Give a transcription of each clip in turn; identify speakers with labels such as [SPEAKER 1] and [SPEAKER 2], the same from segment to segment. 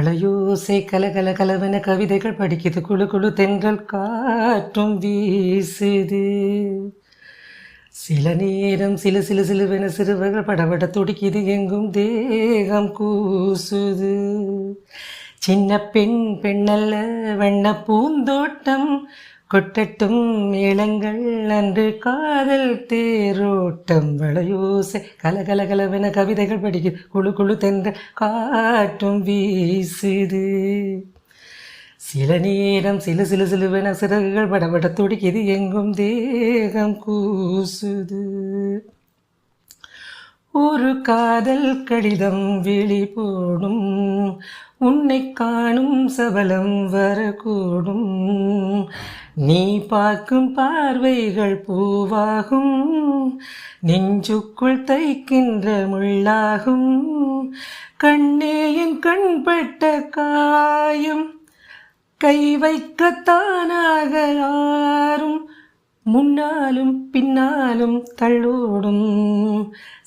[SPEAKER 1] வளையோசை கலகல கலவென கவிதைகள் படிக்குது, குழு குழு தென்றல் காற்றும் வீசுது. சில நேரம் சிலு சிலு சிலுவென சிறுவர்கள் படபட துடிக்குது, எங்கும் தேகம் கூசுது. சின்ன பெண் பெண்ணல்ல வண்ண பூந்தோட்டம், கொட்டட்டும் மேளங்கள் அன்று காதல் தேரோட்டம். வளையோசை கலகல கலவென கவிதைகள் படிக்குது, குழு குழு தென்ற காற்றும் வீசுது. சில நேரம் சிலு சிலு சிலுவென சிறகுகள் படபட துடிக்குது, எங்கும் தேகம் கூசுது. ஒரு காதல் கடிதம் விழி போடும், உன்னை காணும் சபலம் வரக்கூடும். நீ பார்க்கும் பார்வைகள் பூவாகும், நெஞ்சுக்குள் தைக்கின்ற முள்ளாகும். கண்ணே என் கண்பட்ட காயம், கை வைக்கத்தானாக யாரும் முன்னாலும் பின்னாலும் தள்ளோடும்.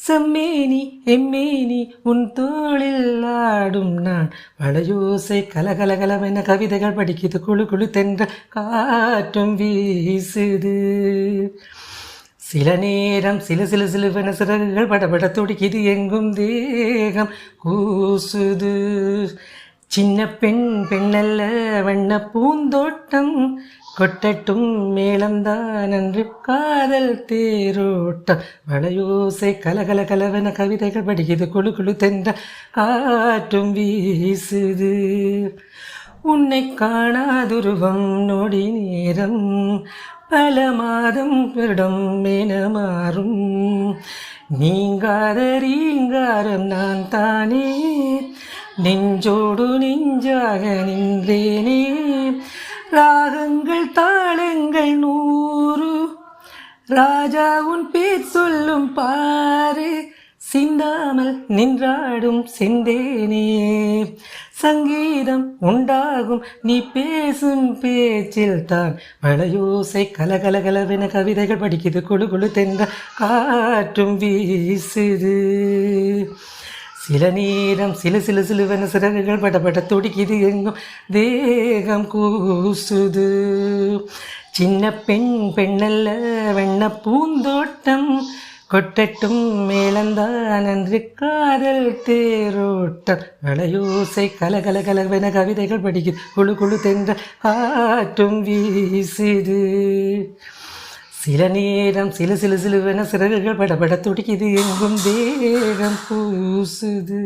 [SPEAKER 1] செம்மேனி எம்மேனி உன் தோளில் ஆடும் நான். வளையோசை கலகலகலவென கவிதைகள் படிக்குது, குழு குழு தென்ற காற்றும் வீசுது. சில நேரம் சில சில சிலுவென சிறகுகள் படபட துடிக்குது, எங்கும் தேகம் கூசுது. சின்ன பெண் பெண்ணல்ல வண்ண பூந்தோட்டம், கொட்டட்டும் மேளம்தான் அன்று காதல் தேரோட்டம். வளையோசை கலகல கலவென கவிதைகள் படிக்குது, குழு குழு தென்ற காற்றும் வீசுது. உன்னை காணாதுருவம் நொடி நேரம், பல மாதம் வருடம் என மாறும். நீங்காத ரீங்காரம் நான் தானே, நெஞ்சோடு நெஞ்சாக நின்றேனே. ராகங்கள் தாளங்கள் 100, ராஜா உன் பேர் சொல்லும் பாரு. சிந்தாமல் நின்றாடும் செந்தேனே, சங்கீதம் உண்டாகும் நீ பேசும் பேச்சில் தான். வளையோசை கலகலகலவென கவிதைகள் படிக்குது, குழு குழு தென்ற காற்றும் வீசுது. சில நேரம் சிலு சிலு சிலுவென சிறகுகள் படபட துடிக்குது, எங்கும் தேகம் கூசுது. சின்ன பெண் பெண்ணல்ல வண்ண பூந்தோட்டம், கொட்டட்டும் மேளந்தான் அன்று காதல் தேரோட்டம். வளையோசை கலகல கலவென கவிதைகள் படிக்குது, குழு குழு தென்ற காற்றும் வீசுது. சில நேரம் சிலு சிலு சிலுவென சிறகுகள் படபட துடிக்குது, எங்கும் தேகம் கூசுது.